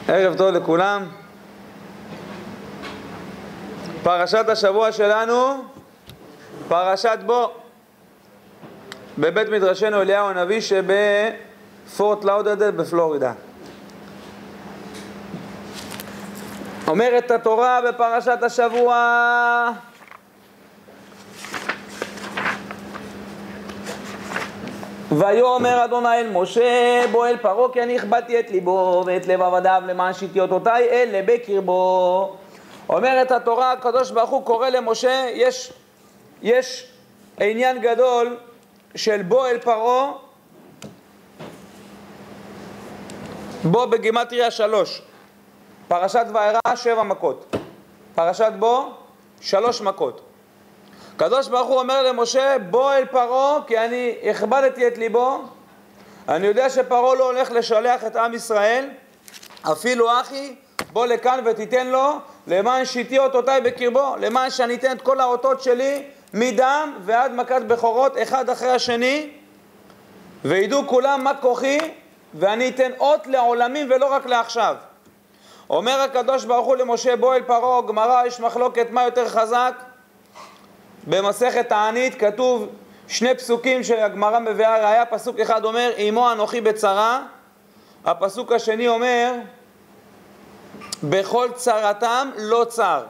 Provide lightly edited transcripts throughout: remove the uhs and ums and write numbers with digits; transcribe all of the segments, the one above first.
ערב טוב לכולם. פרשת השבוע שלנו, פרשת בו, בבית מדרשנו אליהו הנביא שבפורט לאודרדל בפלורידה. אומרת התורה בפרשת השבוע, ויאמר אדוני אל משה בוא אל פרעה כי אני הכבדתי את ליבו ואת לב עבדיו למען שיטתי אותותיי אלה בקרבו. אומרת התורה, הקדוש ברוך הוא קורא למשה, יש עניין גדול של בוא אל פרעה, בוא בגימטריה 3, פרשת וארא 7 מכות, פרשת בוא 3 מכות. הקדוש ברוך הוא אומר למשה בוא אל פרעה כי אני הכבדתי את ליבו, אני יודע שפרעה לא הולך לשלח את עם ישראל, אפילו אחי בוא לכאן ותיתן לו למען שיטתי אותותיי בקרבו, למען שאני אתן את כל האותות שלי מדם ועד מכת בכורות אחד אחרי השני, וידעו כולם מה כוחי, ואני אתן אות לעולמים ולא רק לעכשיו. אומר הקדוש ברוך הוא למשה בוא אל פרעה. גמרא יש מחלוקת מה יותר חזק. במסכת תענית כתוב 2 פסוקים שהגמרא מביאה ראיה. פסוק אחד אומר עמו אנוכי בצרה, הפסוק השני אומר בכל צרתם לא צר.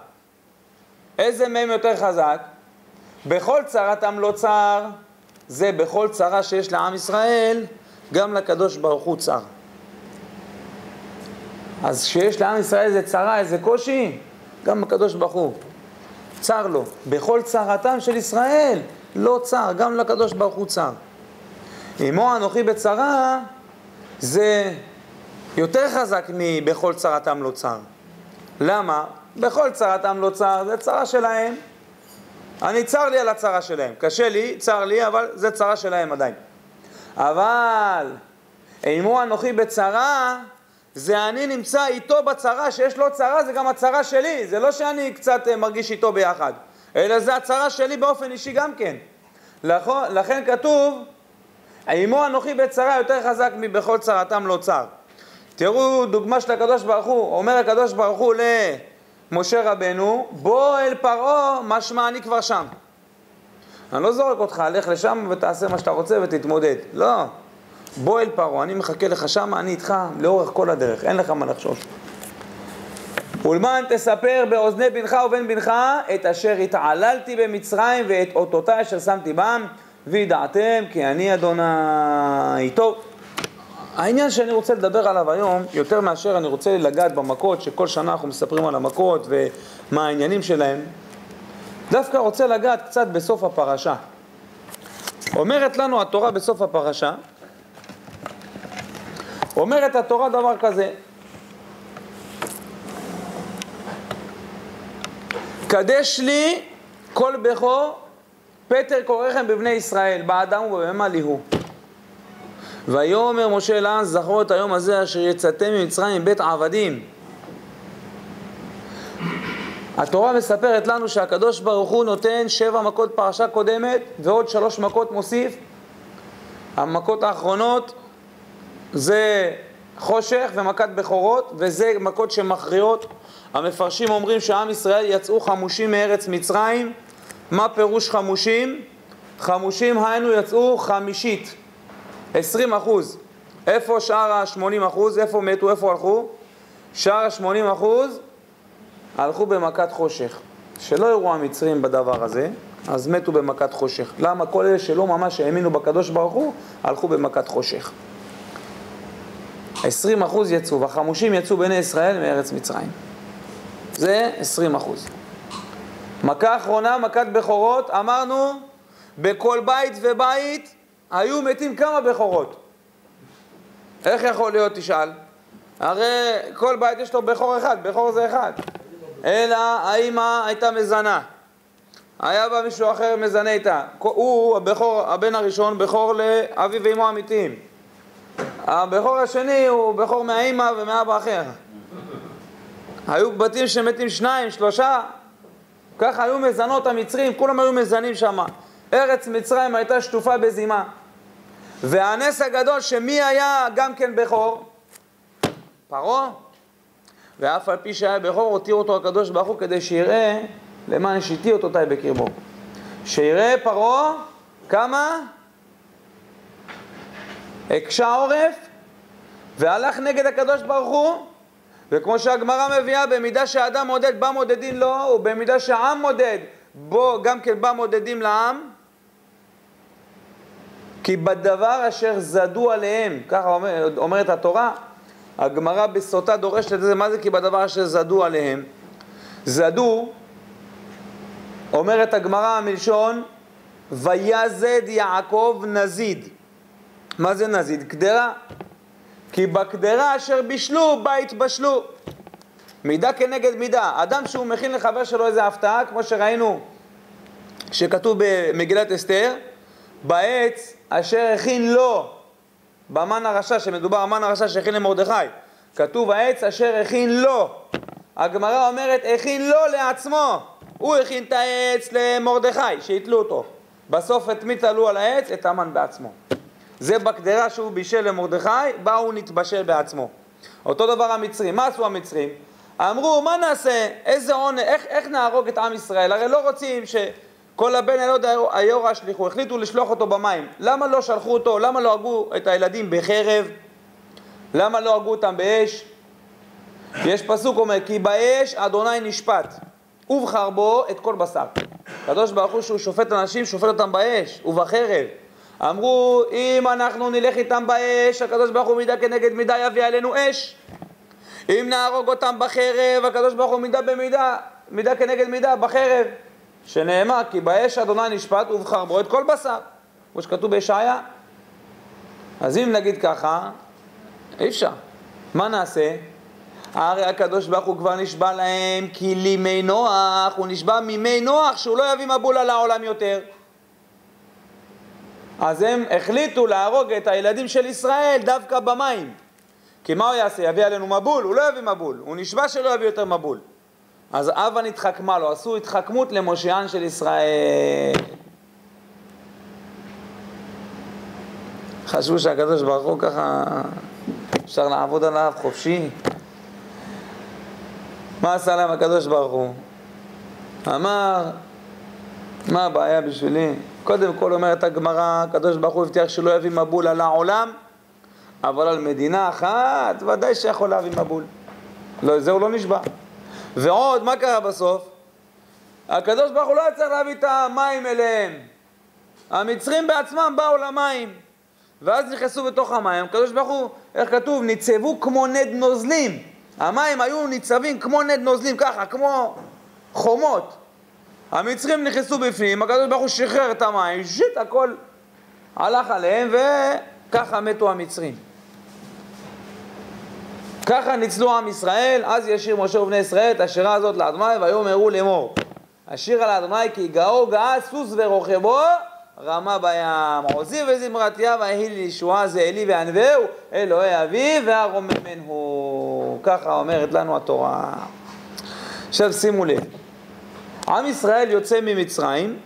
איזה מהם יותר חזק? בכל צרתם לא צר, זה בכל צרה שיש לעם ישראל, גם לקדוש ברוך הוא צר. אז שיש לעם ישראל איזה צרה, איזה קושי, גם הקדוש ברוך הוא צר לו. בכל צרתם של ישראל לא צר, גם לקדוש ברוך הוא צר. עמו אנוכי בצרה זה יותר חזק מבכל צרתם לא צר. למה? בכל צרתם לא צר, זה צרה שלהם. אני צר לי על הצרה שלהם. קשה לי, צר לי, אבל זה צרה שלהם עדיין. אבל עמו אנוכי בצרה, זה אני נמצא איתו בצרה, שיש לו צרה, זה גם הצרה שלי. זה לא שאני קצת מרגיש איתו ביחד, אלא זה הצרה שלי באופן אישי גם כן. לכן כתוב, עמו אנוכי בצרה יותר חזק מבכל צרתם לא צר. תראו דוגמה של הקדוש ברוך הוא. אומר הקדוש ברוך הוא למשה רבנו, בוא אל פרעה, משמע אני כבר שם. אני לא זורק אותך, לך לשם ותעשה מה שאתה רוצה ותתמודד. לא. בוא אל פרעה, אני מחכה לך שם, אני איתך לאורך כל הדרך, אין לך מה לחשוש. ולמען תספר באוזני בנך ובן בנך את אשר התעללתי במצרים ואת אותותיי אשר שמתי בם, וידעתם כי אני אדוני. טוב, העניין שאני רוצה לדבר עליו היום, יותר מאשר אני רוצה לגעת במכות, שכל שנה אנחנו מספרים על המכות ומה העניינים שלהם, דווקא רוצה לגעת קצת בסוף הפרשה. אומרת לנו התורה בסוף הפרשה, אומרת התורה דבר כזה, קדש לי כל בכור פטר קוראכם בבני ישראל, באדם ובבהמה לי הוא. ויאמר משה לעם זכרו את היום הזה אשר יצאתם ממצרים מבית עבדים. התורה מספרת לנו שהקדוש ברוך הוא נותן 7 מכות פרשה קודמת ועוד 3 מכות מוסיף. המכות האחרונות זה חושך ומכת בכורות, וזה מכות שמכריעות. המפרשים אומרים שעם ישראל יצאו חמושים מארץ מצרים. מה פירוש חמושים? חמושים היינו יצאו חמישית, 20%. איפה שאר ה-80%? איפה מתו? איפה הלכו? שאר ה-80% הלכו במכת חושך. שלא יראו המצרים בדבר הזה, אז מתו במכת חושך. למה? כל אלה שלא ממש האמינו בקדוש ברוך הוא, הלכו במכת חושך. 20% יצאו, והחמושים יצאו בני ישראל מארץ מצרים. זה 20%. מכה אחרונה, מכת בכורות, אמרנו, בכל בית ובית היו מתים כמה בכורות. איך יכול להיות, תשאל? הרי כל בית יש לו בכור אחד, בכור זה אחד. אלא האמא הייתה מזנה, היה בא מישהו אחר מזנה איתה. הוא, הבן הראשון, בכור לאבי ואמו אמיתיים. הבכור השני הוא בכור מהאמא ומאבא אחר. היו בתים שמתים 2, 3, ככה היו מזנות המצרים, כולם היו מזנים שם. ארץ מצרים הייתה שטופה בזימה. והנס הגדול שמי היה גם כן בכור? פרעה. ואף על פי שהיה בכור, הותיר אותו הקדוש ברוך הוא כדי שיראה למען שיתי אותותי בקרבו. שיראה פרעה כמה? הקשה עורף והלך נגד הקדוש ברוך הוא, וכמו שהגמרא מביאה, במידה שהאדם מודד בה מודדים לו, ובמידה שהעם מודד בו גם כן בה מודדים לעם, כי בדבר אשר זדו עליהם, ככה אומרת התורה, הגמרא בסוטה דורשת את זה. מה זה כי בדבר אשר זדו עליהם? זדו, אומרת הגמרא מלשון ויזד יעקב נזיד. מה זה נזיד? קדרה. כי בקדרה אשר בישלו בה התבשלו. מידה כנגד מידה. אדם שהוא מכין לחבר שלו איזה הפתעה, כמו שראינו שכתוב במגילת אסתר, בעץ אשר הכין לו, במן הרשע, שמדובר המן הרשע שהכין למרדכי, כתוב העץ אשר הכין לו. הגמרא אומרת הכין לו לעצמו, הוא הכין את העץ למרדכי שיתלו אותו, בסוף את מי תלו על העץ? את המן בעצמו. זה בקדרה שהוא בישל למרדכי, בה הוא נתבשל בעצמו. אותו דבר המצרים. מה עשו המצרים? אמרו מה נעשה, איזה עונה, איך נהרוג את עם ישראל? הרי לא רוצים שכל הבן ילוד היורש שליחו, החליטו לשלוח אותו במים. למה לא שלחו אותו? למה לא הרגו את הילדים בחרב? למה לא הרגו אותם באש? יש פסוק אומר כי באש אדוני נשפט ובחרבו את כל בשר. הקדוש ברוך הוא שהוא שופט אנשים, שופט אותם באש ובחרב. אמרו אם אנחנו נלך איתם באש, הקדוש ברוך הוא מידה כנגד מידה יביא עלינו אש. אם נהרוג אותם בחרב, הקדוש ברוך הוא מידה כנגד מידה בחרב, שנאמר כי באש אדוני נשפט ובחרבו את כל בשר, כמו שכתוב בישעיה. אז אם נגיד ככה, אי אפשר. מה נעשה? הרי הקדוש ברוך הוא כבר נשבע להם כי לימי נוח, הוא נשבע ממי נוח שהוא לא יביא מבול על העולם יותר. אז הם החליטו להרוג את הילדים של ישראל דווקא במים. כי מה הוא יעשה? יביא עלינו מבול? הוא לא יביא מבול, הוא נשבע שלא יביא יותר מבול. אז אבא נתחכמה לו, עשו התחכמות למושיען של ישראל. חשבו שהקדוש ברוך הוא ככה אפשר לעבוד עליו חופשי. מה עשה להם הקדוש ברוך הוא? אמר, מה הבעיה בשבילי? קודם כל אומרת הגמרא, הקדוש ברוך הוא הבטיח שלא יביא מבול על העולם, אבל על מדינה אחת ודאי שיכול להביא מבול. לא, זהו לא נשבע. ועוד, מה קרה בסוף? הקדוש ברוך הוא לא צריך להביא את המים אליהם. המצרים בעצמם באו למים, ואז נכנסו בתוך המים. הקדוש ברוך הוא, איך כתוב? ניצבו כמו נד נוזלים. המים היו ניצבים כמו נד נוזלים, ככה, כמו חומות. המצרים נכנסו בפנים, הקדוש ברוך הוא שחרר את המים, שיט, הכל הלך עליהם, וככה מתו המצרים. ככה ניצלו עם ישראל. אז ישיר משה ובני ישראל את השירה הזאת לאדוני, ויאמרו לאמור, השיר על אדוני כי גאו גאה סוס ורוכבו, רמה בים, עוזי וזמרתיה ויהי לי ישועה זה אלי וענווהו, אלוהי אבי והרוממנו. ככה אומרת לנו התורה. עכשיו שימו לב, עם ישראל יוצא ממצרים,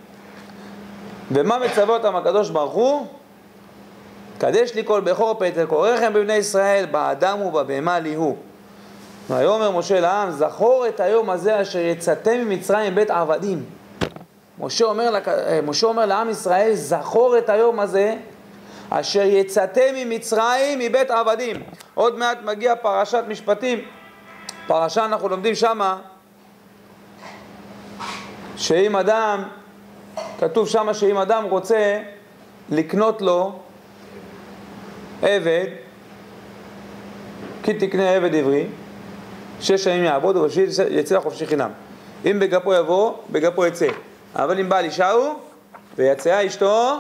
ומה מצווה אותם הקדוש ברוך הוא? קדש לי כל בכור פטר כל רחם בבני ישראל, באדם ובבהמה לי הוא. ויאמר משה לעם, זכור את היום הזה אשר יצאתם ממצרים מבית עבדים. משה אומר לעם ישראל, זכור את היום הזה אשר יצאתם ממצרים מבית עבדים. עוד מעט מגיע פרשת משפטים, פרשה אנחנו לומדים שמה, שאם אדם, כתוב שמה שאם אדם רוצה לקנות לו עבד, כי תקנה עבד עברי, 6 ימים יעבוד ובשביל יצא לחופשי חינם. אם בגפו יבוא, בגפו יצא. אבל אם בעל אישה הוא, ויצאה אשתו,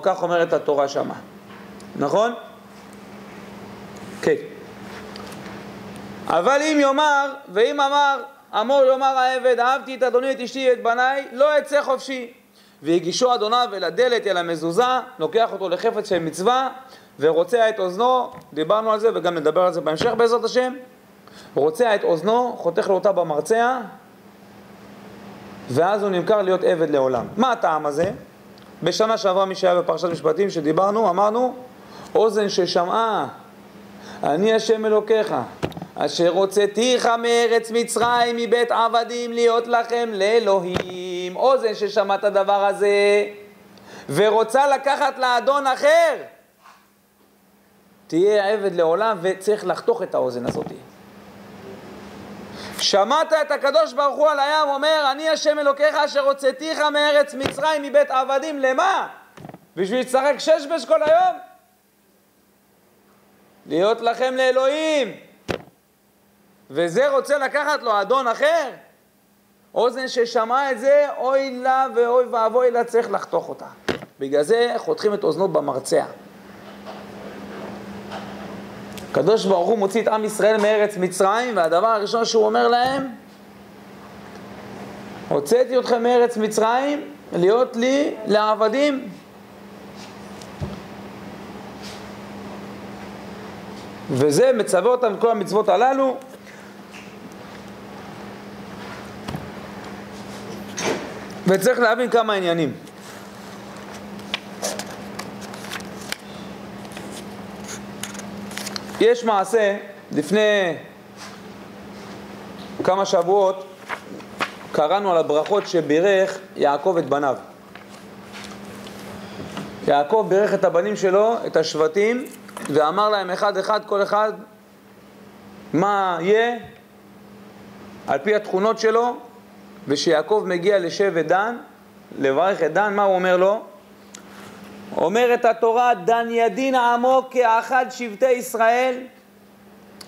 כך אומרת התורה שמה. נכון? כן. אבל אם יאמר, ואם אמר, אמור יאמר העבד, אהבתי את אדוני, את אשתי, את בניי, לא יצא חופשי. והגישו אדוניו אל הדלת, אל המזוזה, לוקח אותו לחפץ של מצווה, ורוצע את אוזנו, דיברנו על זה וגם נדבר על זה בהמשך בעזרת השם, רוצע את אוזנו, חותך לו אותה במרצע, ואז הוא נמכר להיות עבד לעולם. מה הטעם הזה? בשנה שעברה מי שהיה בפרשת משפטים שדיברנו, אמרנו, אוזן ששמעה, אני השם אלוקיך, אשר הוצאתיך מארץ מצרים מבית עבדים להיות לכם לאלוהים. אוזן ששמע את הדבר הזה ורוצה לקחת לאדון אחר, תהיה עבד לעולם, וצריך לחתוך את האוזן הזאת. שמעת את הקדוש ברוך הוא על הים אומר, אני השם אלוקיך אשר הוצאתיך מארץ מצרים מבית עבדים. למה? בשביל לשחק ששבש כל היום? להיות לכם לאלוהים. וזה רוצה לקחת לו אדון אחר? אוזן ששמע את זה, אוי לה ואוי ואבוי לה, צריך לחתוך אותה. בגלל זה חותכים את אוזנו במרצע. הקדוש ברוך הוא מוציא את עם ישראל מארץ מצרים, והדבר הראשון שהוא אומר להם, הוצאתי אתכם מארץ מצרים להיות לי לעבדים. וזה מצווה אותם כל המצוות הללו. וצריך להבין כמה עניינים. יש מעשה, לפני כמה שבועות קראנו על הברכות שבירך יעקב את בניו. יעקב בירך את הבנים שלו, את השבטים, ואמר להם אחד אחד, כל אחד מה יהיה על פי התכונות שלו. ושיעקב מגיע לשבט דן לברך את דן, מה הוא אומר לו? אומרת התורה, דן ידין עמו כאחד שבטי ישראל,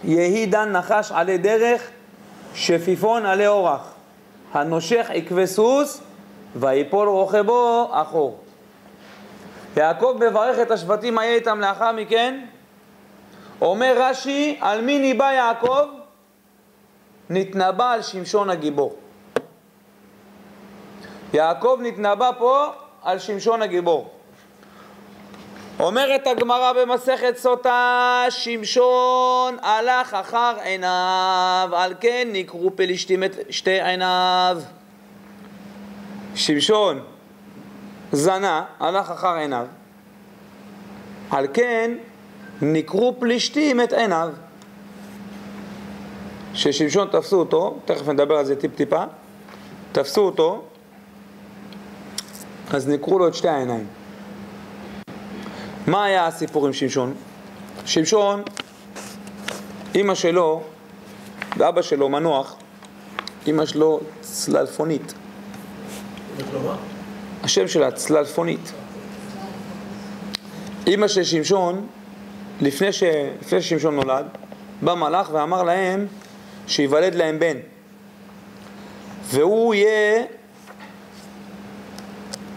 יהי דן נחש עלי דרך, שפיפון עלי אורח, הנושך עקבי סוס ויפול רוכבו אחור. יעקב מברך את השבטים, מה יהיה איתם לאחר מכן? אומר רש"י, על מי ניבא יעקב? נתנבא על שמשון הגיבור. יעקב נתנבא פה על שמשון הגיבור. אומרת הגמרא במסכת סוטה, שמשון הלך אחר עיניו, על כן נקראו פלישתים את שתי עיניו. שמשון זנה, הלך אחר עיניו, על כן נקראו פלישתים את עיניו. ששמשון תפסו אותו, תכף נדבר על זה טיפ טיפה, תפסו אותו, אז נקראו לו את שתי העיניים. מה היה הסיפור עם שמשון? שמשון, אמא שלו ואבא שלו מנוח, אמא שלו צללפונית. השם שלה צללפונית. אמא של שמשון, לפני ששמשון נולד, בא מלאך ואמר להם שיוולד להם בן, והוא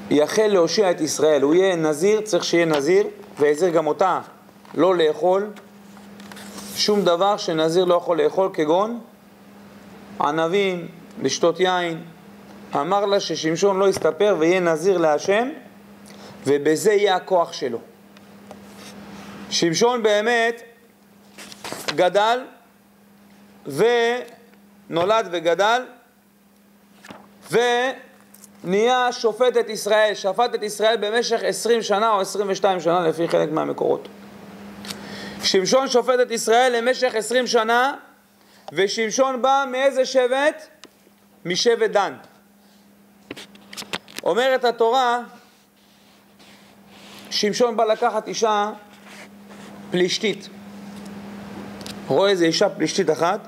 יחל להושיע את ישראל. הוא יהיה נזיר, צריך שיהיה נזיר, והזיר גם אותה לא לאכול שום דבר שנזיר לא יכול לאכול, כגון ענבים, לשתות יין. אמר לה ששמשון לא יסתפר ויהיה נזיר להשם, ובזה יהיה הכוח שלו. שמשון באמת גדל ונולד וגדל ונהיה שופט את ישראל, שפט את ישראל במשך 20 שנה או 22 שנה לפי חלק מהמקורות. שמשון שופט את ישראל למשך 20 שנה, ושמשון בא מאיזה שבט? משבט דן. אומרת התורה, שמשון בא לקחת אישה פלישתית. רואה איזה אישה פלישתית אחת,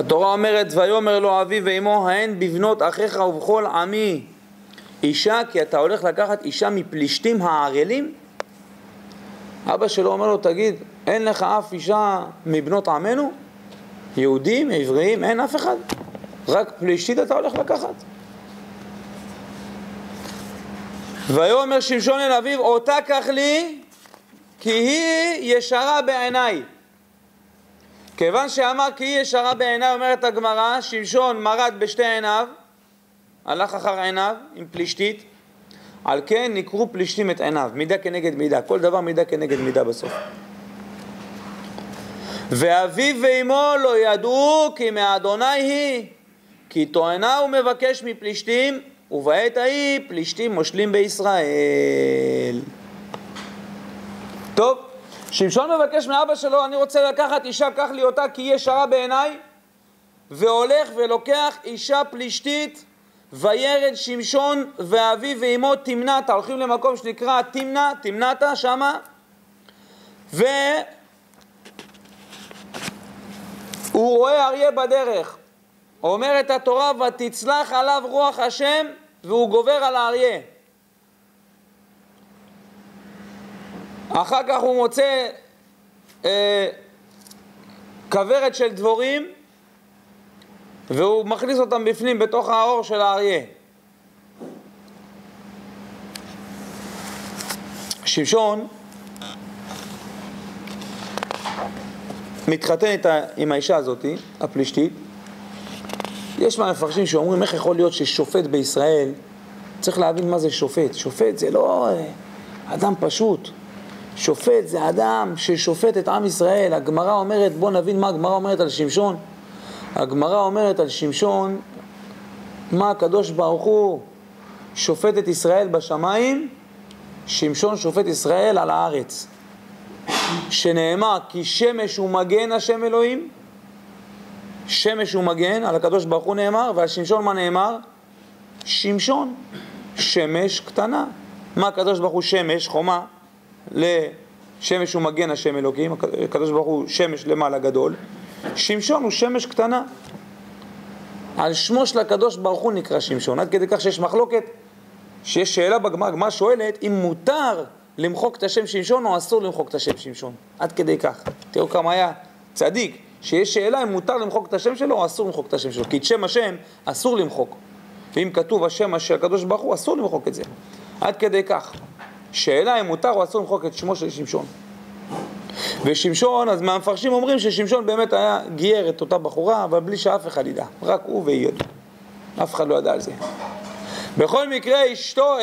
התורה אומרת, ויאמר לו אבי ואמו, האין בבנות אחיך ובכל עמי אישה, כי אתה הולך לקחת אישה מפלישתים הערלים? אבא שלו אומר לו, תגיד, אין לך אף אישה מבנות עמנו? יהודים, עבריים, אין אף אחד? רק פלישתית אתה הולך לקחת? ויאמר שמשון אל אביו, אותה קח לי, כי היא ישרה בעיניי. כיוון שאמר כי היא ישרה בעיניי, אומרת הגמרא, שמשון מרד בשתי עיניו, הלך אחר עיניו עם פלישתית, על כן נקראו פלישתים את עיניו. מידה כנגד מידה, כל דבר מידה כנגד מידה בסוף. ואביו ואמו לא ידעו כי מאדוני היא, כי טוענה ומבקש מפלישתים ובעת ההיא פלישתים מושלים בישראל. טוב, שמשון מבקש מאבא שלו, אני רוצה לקחת אישה, קח לי אותה כי היא ישרה בעיניי, והולך ולוקח אישה פלישתית, וירד שמשון ואביו ואמו תמנתה, הולכים למקום שנקרא תמנתה שמה, והוא רואה אריה בדרך. אומרת התורה, ותצלח עליו רוח השם, והוא גובר על האריה. אחר כך הוא מוצא כוורת של דבורים, והוא מכניס אותם בפנים בתוך האור של האריה. שמשון מתחתן עם האישה הזאת, הפלישתית. יש מהמפרשים שאומרים איך יכול להיות ששופט בישראל, צריך להבין מה זה שופט. שופט זה לא אדם פשוט. שופט זה אדם ששופט את עם ישראל. הגמרא אומרת, בוא נבין מה הגמרא אומרת על שמשון. הגמרא אומרת על שמשון, מה הקדוש ברוך הוא שופט את ישראל בשמיים, שמשון שופט ישראל על הארץ. שנאמר, כי שמש ומגן השם אלוהים, שמש ומגן, על הקדוש ברוך הוא נאמר, ועל שמשון מה נאמר? שמשון, שמש קטנה. מה הקדוש ברוך הוא שמש, חומה, לשמש ומגן השם אלוהים, הקדוש ברוך הוא שמש למעלה גדול, שמשון הוא שמש קטנה. על שמו של הקדוש ברוך הוא נקרא שמשון, עד כדי כך שיש מחלוקת, שיש שאלה בגמרא, הגמרא שואלת אם מותר למחוק את השם שמשון או אסור למחוק את השם שמשון, עד כדי כך. תראו כמה היה צדיק, שיש שאלה אם מותר למחוק את השם שלו או אסור למחוק את השם שלו, כי את שם השם אסור למחוק, ואם כתוב השם של הקדוש ברוך הוא אסור למחוק את זה, עד כדי כך. שאלה אם מותר או אסור למחוק את שמו של שמשון. ושמשון, אז מהמפרשים אומרים ששמשון באמת היה גייר את אותה בחורה, אבל בלי שאף אחד ידע, רק הוא והיא ידעו, אף אחד לא ידע על זה. בכל מקרה,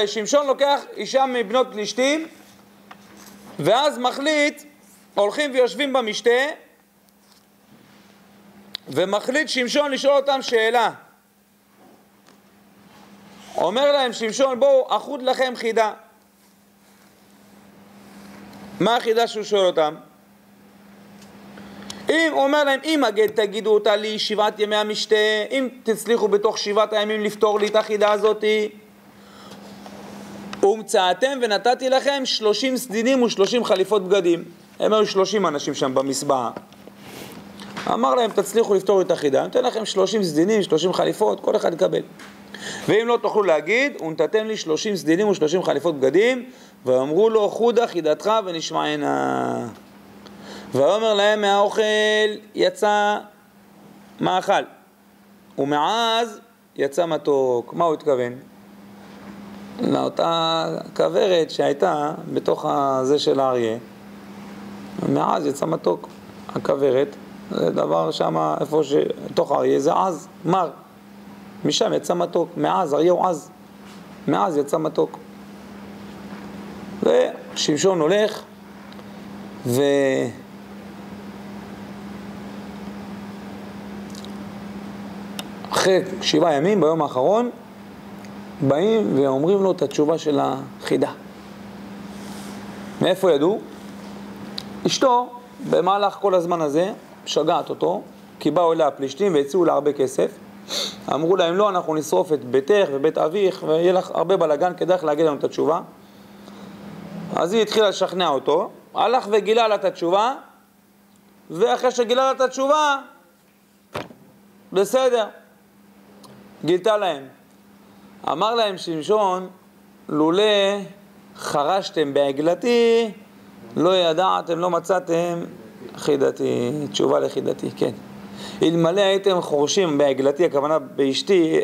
שמשון לוקח אישה מבנות פלישתים, ואז מחליט, הולכים ויושבים במשתה, ומחליט שמשון לשאול אותם שאלה. אומר להם שמשון, בואו, אחוד לכם חידה. מה החידה שהוא שואל אותם? אם הוא אומר להם, אם אגד תגידו אותה לי 7 ימי המשתה, אם תצליחו בתוך 7 הימים לפתור לי את החידה הזאת, ומצאתם ונתתי לכם 30 סדינים ו30 חליפות בגדים. הם היו 30 אנשים שם במסבעה. אמר להם, תצליחו לפתור את החידה, אני אתן לכם 30 סדינים, 30 חליפות, כל אחד יקבל. ואם לא תוכלו להגיד, ונתתם לי 30 סדינים ו30 חליפות בגדים, ואמרו לו, חודה חידתך ונשמענה. ואומר להם, מהאוכל יצא מאכל, ומעז יצא מתוק. מה הוא התכוון? לאותה כוורת שהייתה בתוך הזה של האריה, מעז יצא מתוק. הכוורת, זה דבר שם, איפה שתוך האריה זה עז, מר. משם יצא מתוק, מעז, אריה הוא עז. מעז יצא מתוק. ושמשון הולך, אחרי 7 ימים, ביום האחרון, באים ואומרים לו את התשובה של החידה. מאיפה ידעו? אשתו, במהלך כל הזמן הזה, שגעת אותו, כי באו אליה הפלישתים והציעו לה הרבה כסף. אמרו להם, לא, אנחנו נשרוף את ביתך ובית אביך, ויהיה לך הרבה בלגן כדי להגיד לנו את התשובה. אז היא התחילה לשכנע אותו, הלך וגילה לה את התשובה, ואחרי שגילה לה את התשובה, בסדר, גילתה להם. אמר להם שמשון, לולא חרשתם בעגלתי, לא ידעתם, לא מצאתם חידתי, תשובה לחידתי, כן. אלמלא הייתם חורשים בעגלתי, הכוונה באשתי,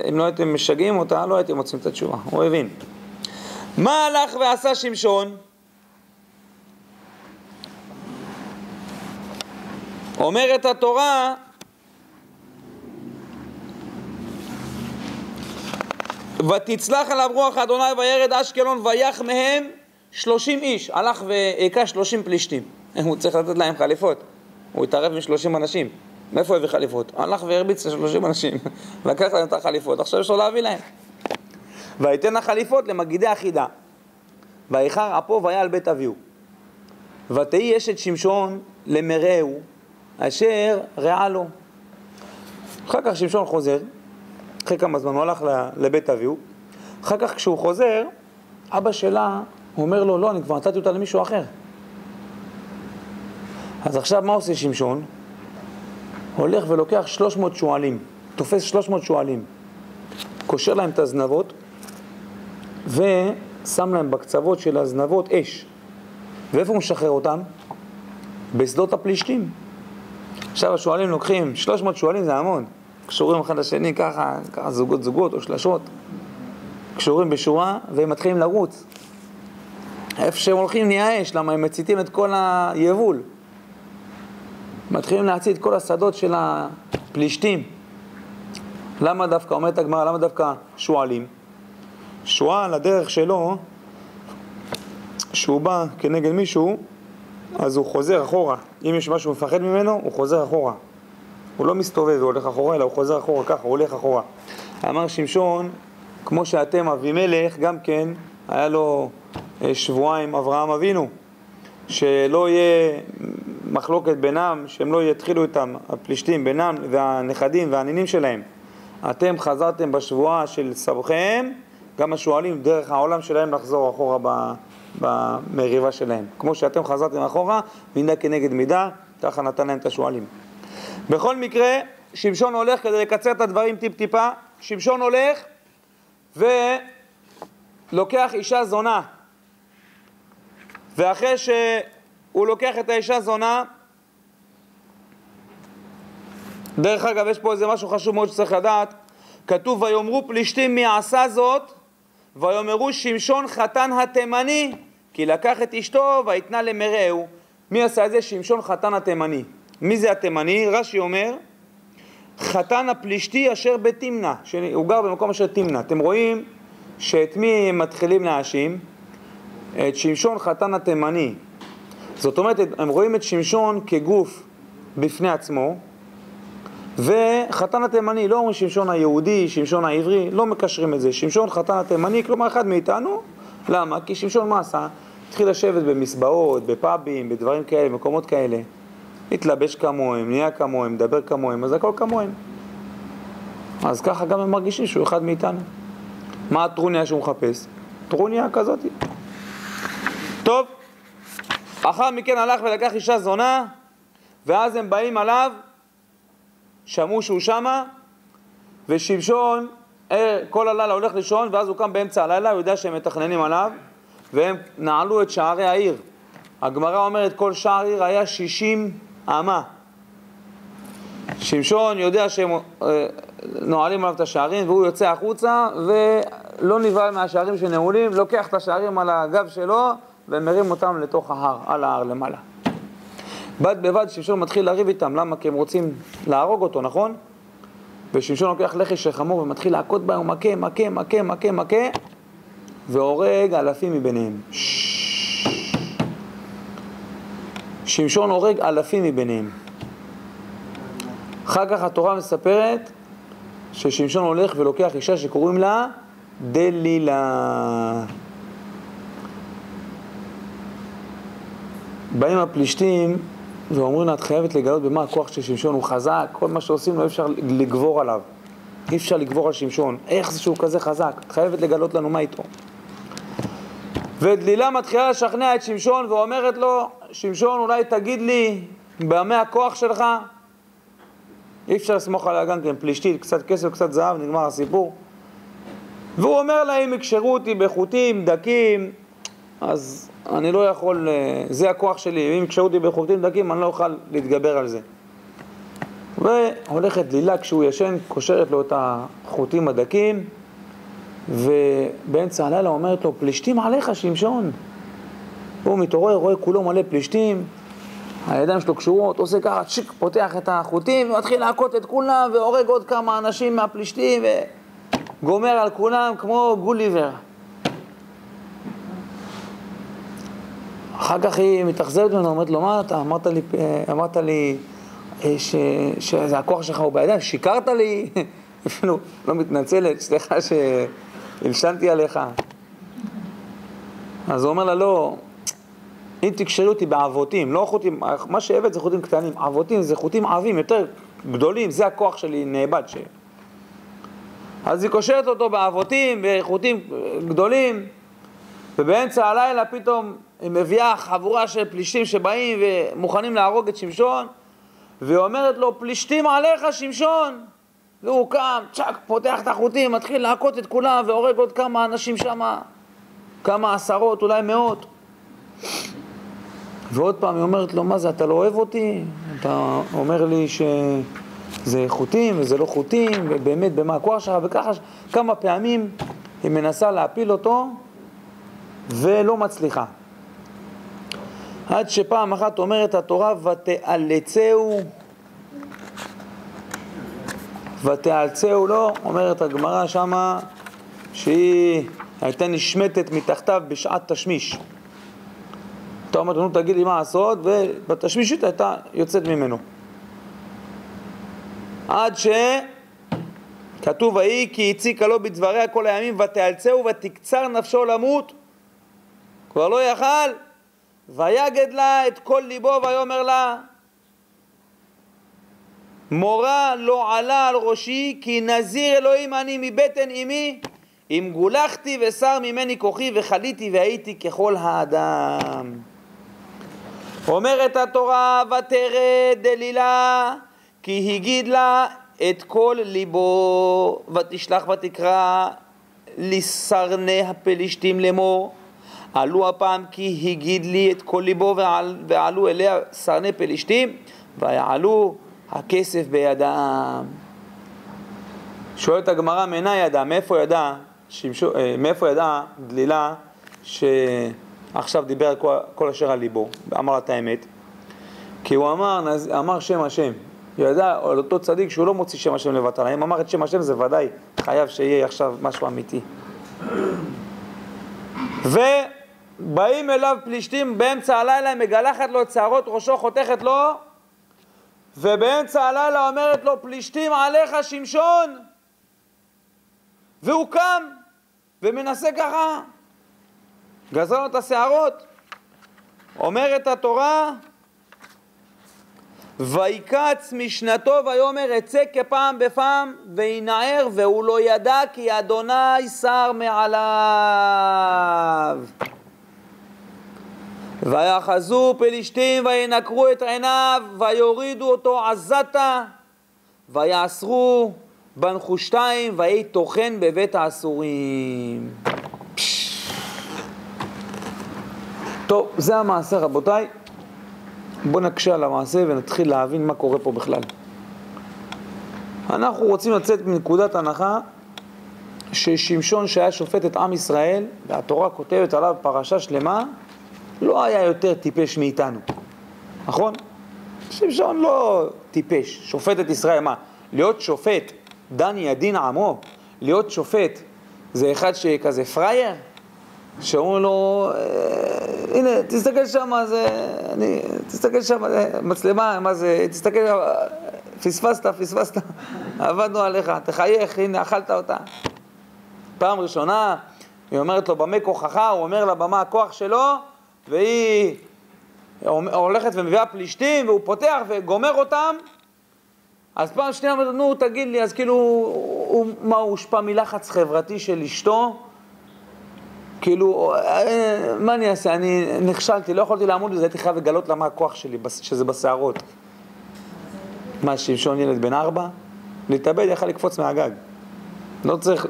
אם לא הייתם משגעים אותה, לא הייתם מוצאים את התשובה. הוא הבין. מה הלך ועשה שמשון? אומרת התורה, ותצלח עליו רוח אדוני וירד אשקלון ויח מהם 30 איש. הלך והיכה 30 פלישתים. הוא צריך לתת להם חליפות. הוא התערב עם 30 אנשים. מאיפה הוא הביא חליפות? הלך והרביץ ל30 אנשים. לקח להם את החליפות. עכשיו יש לו להביא להם. ויתן החליפות למגידי החידה. ויחר אפו והיה על בית אביהו. ותהי אשת שמשון למרעהו, אשר רעה לו. אחר כך שמשון חוזר, אחרי כמה זמן הוא הלך לבית אביהו, אחר כך כשהוא חוזר, אבא שלה אומר לו, לא, אני כבר נתתי אותה למישהו אחר. אז עכשיו מה עושה שמשון? הולך ולוקח 300 שועלים, תופס 300 שועלים, קושר להם את הזנבות, ושם להם בקצוות של הזנבות אש. ואיפה הוא משחרר אותם? בשדות הפלישתים. עכשיו השועלים לוקחים, 300 שועלים זה המון, קשורים אחד לשני ככה זוגות או שלשות, קשורים בשורה והם מתחילים לרוץ. איפה שהם הולכים נהיה אש, למה הם מציתים את כל היבול. מתחילים להצית את כל השדות של הפלישתים. למה דווקא, אומרת הגמרא, למה דווקא שועלים? שועל, הדרך שלו, שהוא בא כנגד מישהו, אז הוא חוזר אחורה. אם יש משהו מפחד ממנו, הוא חוזר אחורה. הוא לא מסתובב והולך אחורה, אלא הוא חוזר אחורה ככה, הוא הולך אחורה. אמר שמשון, כמו שאתם אבימלך, גם כן, היה לו שבועיים אברהם אבינו, שלא יהיה מחלוקת בינם, שהם לא יתחילו איתם, הפלישתים, בינם והנכדים והנינים שלהם. אתם חזרתם בשבועה של סבכם, גם השואלים דרך העולם שלהם לחזור אחורה במריבה שלהם. כמו שאתם חזרתם אחורה, מידה כנגד מידה, ככה נתן להם את השואלים. בכל מקרה, שמשון הולך, כדי לקצר את הדברים טיפ-טיפה, שמשון הולך ולוקח אישה זונה. ואחרי שהוא לוקח את האישה זונה, דרך אגב, יש פה איזה משהו חשוב מאוד שצריך לדעת, כתוב, ויאמרו פלישתים מי עשה זאת, ויאמרו שמשון חתן התימני, כי לקח את אשתו ויתנה למרעהו. מי עשה את זה? שמשון חתן התימני. מי זה התימני? רש"י אומר, חתן הפלישתי אשר בתמנע, שהוא גר במקום אשר תמנע. אתם רואים שאת מי מתחילים להאשים? את שמשון חתן התימני. זאת אומרת, הם רואים את שמשון כגוף בפני עצמו, וחתן התימני, לא אומרים שמשון היהודי, שמשון העברי, לא מקשרים את זה. שמשון חתן התימני, כלומר אחד מאיתנו. למה? כי שמשון מה עשה? התחיל לשבת במסבעות, בפאבים, בדברים כאלה, מקומות כאלה. התלבש כמוהם, נהיה כמוהם, מדבר כמוהם, אז הכל כמוהם. אז ככה גם הם מרגישים שהוא אחד מאיתנו. מה הטרוניה שהוא מחפש? טרוניה כזאת. טוב, אחר מכן הלך ולקח אישה זונה, ואז הם באים עליו, שמעו שהוא שמה, ושמשון כל הלילה הולך לישון, ואז הוא קם באמצע הלילה, הוא יודע שהם מתכננים עליו, והם נעלו את שערי העיר. הגמרא אומרת כל שער עיר היה 60 אמה. שמשון יודע שהם נועלים עליו את השערים, והוא יוצא החוצה ולא נבהל מהשערים שנעולים, לוקח את השערים על הגב שלו ומרים אותם לתוך ההר, על ההר למעלה. בד בבד שמשון מתחיל להריב איתם, למה? כי הם רוצים להרוג אותו, נכון? ושמשון לוקח לחי של חמור ומתחיל להכות בהם, מכה, והורג אלפים מביניהם. שמשון הורג אלפים מביניהם. אחר כך התורה מספרת ששמשון הולך ולוקח אישה שקוראים לה דלילה. באים הפלישתים ואומרים לה, את חייבת לגלות במה הכוח של שמשון, הוא חזק, כל מה שעושים לא אפשר לגבור עליו. אי אפשר לגבור על שמשון. איך זה שהוא כזה חזק? את חייבת לגלות לנו מה איתו. ודלילה מתחילה לשכנע את שמשון ואומרת לו, שמשון אולי תגיד לי במה הכוח שלך? אי אפשר לסמוך עליה גם כן, פלישתית, קצת כסף, קצת זהב, נגמר הסיפור. והוא אומר לה, אם יקשרו אותי בחוטים, דקים, אז אני לא יכול, זה הכוח שלי, אם יקשרו אותי בחוטים, דקים, אני לא אוכל להתגבר על זה. והולכת דלילה כשהוא ישן, קושרת לו את החוטים הדקים, ובאמצע הלילה אומרת לו, פלישתים עליך שמשון. הוא מתעורר, רואה כולו מלא פלישתים, הידיים שלו קשורות, עושה ככה, צ'יק, פותח את החוטים, ומתחיל להכות את כולם, והורג עוד כמה אנשים מהפלישתים, וגומר על כולם כמו גוליבר. אחר כך היא מתאכזבת ממנו, אומרת לו, מה אתה? אמרת לי שזה הכוח שלך הוא בידיים, שיקרת לי, אפילו לא מתנצלת, סליחה הלשנתי עליך. אז הוא אומר לה, לא, אם תקשרי אותי בעבותים, לא חוטים, מה שהבאת זה חוטים קטנים, עבותים זה חוטים עבים יותר גדולים, זה הכוח שלי נאבד. אז היא קושרת אותו בעבותים, בחוטים גדולים, ובאמצע הלילה פתאום היא מביאה חבורה של פלישתים שבאים ומוכנים להרוג את שמשון, והיא אומרת לו, פלישתים עליך שמשון. והוא קם, צ'ק, פותח את החוטים, מתחיל להכות את כולם והורג עוד כמה אנשים שם, כמה עשרות, אולי מאות. ועוד פעם היא אומרת לו, מה זה, אתה לא אוהב אותי? אתה אומר לי שזה חוטים וזה לא חוטים, ובאמת במה הכוח שלך, וככה כמה פעמים היא מנסה להפיל אותו ולא מצליחה. עד שפעם אחת אומרת התורה, ותאלצהו לו, אומרת הגמרא שמה שהיא הייתה נשמטת מתחתיו בשעת תשמיש. אתה אומרת, נו תגיד לי מה לעשות, ובתשמישית הייתה יוצאת ממנו. עד שכתוב ההיא כי הציקה לו בדבריה כל הימים, ותאלצהו ותקצר נפשו למות, כבר לא יכל, ויגד לה את כל ליבו ויאמר לה, מורה לא עלה על ראשי, כי נזיר אלוהים אני מבטן אמי, אם גולחתי ושר ממני כוחי וחליתי והייתי ככל האדם. אומרת התורה, ותרד דלילה, כי הגיד לה את כל ליבו, ותשלח ותקרא לסרני הפלישתים לאמור, עלו הפעם כי הגיד לי את כל ליבו, ועלו אליה סרני פלישתים, ויעלו הכסף בידם. שואלת הגמרא, מנה ידע, מאיפה ידע דלילה שעכשיו דיבר כל אשר על ליבו, אמר את האמת? כי הוא אמר שם השם, ידע על אותו צדיק שהוא לא מוציא שם השם לבטלה. אם אמר את שם השם זה ודאי חייב שיהיה עכשיו משהו אמיתי. ובאים אליו פלישתים באמצע הלילה, מגלחת לו את שערות ראשו, חותכת לו, ובאמצע הלילה אומרת לו, פלישתים עליך שמשון. והוא קם ומנסה ככה, גזר לו את השערות. אומרת התורה, ויקץ משנתו ויאמר אצא כפעם בפעם, וינער, והוא לא ידע כי אדוני שר מעליו. ויחזו פלישתים וינקרו את עיניו, ויורידו אותו עזתה, ויאסרו בנחושתיים, ויהי טוחן בבית האסורים. טוב, זה המעשה רבותיי. בואו נקשה על המעשה ונתחיל להבין מה קורה פה בכלל. אנחנו רוצים לצאת מנקודת הנחה ששמשון שהיה שופט את עם ישראל, והתורה כותבת עליו פרשה שלמה, לא היה יותר טיפש מאיתנו. נכון? שמשון לא טיפש. שופט את ישראל, מה? להיות שופט, דן ידין עמו, להיות שופט, זה אחד שכזה פרייר, שאומרים לו, הנה, תסתכל שם, תסתכל שם, מצלמה, מה זה, תסתכל, פספסת, עבדנו עליך, תחייך, הנה, אכלת אותה. פעם ראשונה, היא אומרת לו, במה כוחך, הוא אומר לה, במה הכוח שלו, והיא הולכת ומביאה פלישתים, והוא פותח וגומר אותם. אז פעם שנייה אומרת, נו, תגיד לי, אז כאילו, הוא הושפע מלחץ חברתי של אשתו? כאילו, מה אני אעשה? אני נכשלתי, לא יכולתי לעמוד בזה, הייתי חייב לגלות למה הכוח שלי, שזה בשערות. מה, שמשון ילד בן 4? להתאבד, יכל לקפוץ מהגג.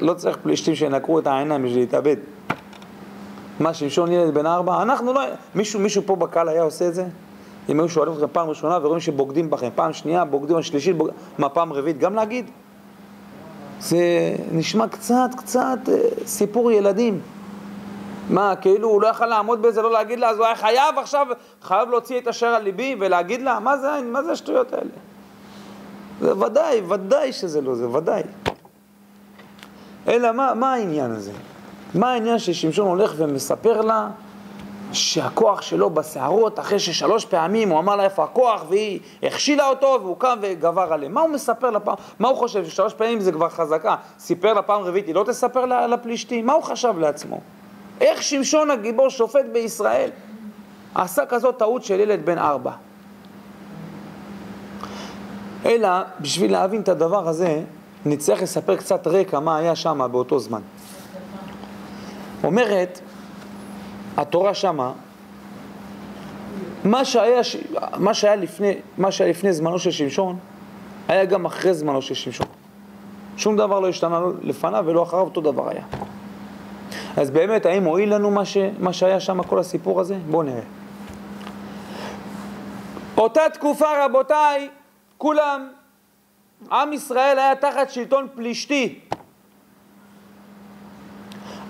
לא צריך פלישתים שינקרו את העיניים בשביל להתאבד. מה, שמשון ילד בן 4? אנחנו לא... מישהו פה בקהל היה עושה את זה? אם היו שואלים אתכם פעם ראשונה ורואים שבוגדים בכם, פעם שנייה, בוגדים השלישית, מה, פעם רביעית, גם להגיד? זה נשמע קצת סיפור ילדים. מה, כאילו הוא לא יכול לעמוד בזה, לא להגיד לה, אז הוא היה חייב עכשיו, חייב להוציא את אשר על ליבי ולהגיד לה, מה זה השטויות האלה? זה ודאי שזה לא, זה ודאי. אלא מה העניין הזה? מה העניין ששמשון הולך ומספר לה שהכוח שלו בשערות, אחרי ש3 פעמים הוא אמר לה איפה הכוח, והיא הכשילה אותו, והוא קם וגבר עליהם. מה הוא מספר לפעם? מה הוא חושב? ש3 פעמים זה כבר חזקה. סיפר לפעם רביעית, היא לא תספר לפלישתים? מה הוא חשב לעצמו? איך שמשון הגיבור שופט בישראל עשה כזאת טעות של ילד בן 4? אלא, בשביל להבין את הדבר הזה, נצטרך לספר קצת רקע מה היה שם באותו זמן. אומרת, התורה שמה, מה שהיה לפני זמנו של שמשון, היה גם אחרי זמנו של שמשון. שום דבר לא השתנה לפניו ולא אחריו, אותו דבר היה. אז באמת, האם הועיל לנו מה שהיה שם, כל הסיפור הזה? בואו נראה. אותה תקופה, רבותיי, כולם, עם ישראל היה תחת שלטון פלישתי.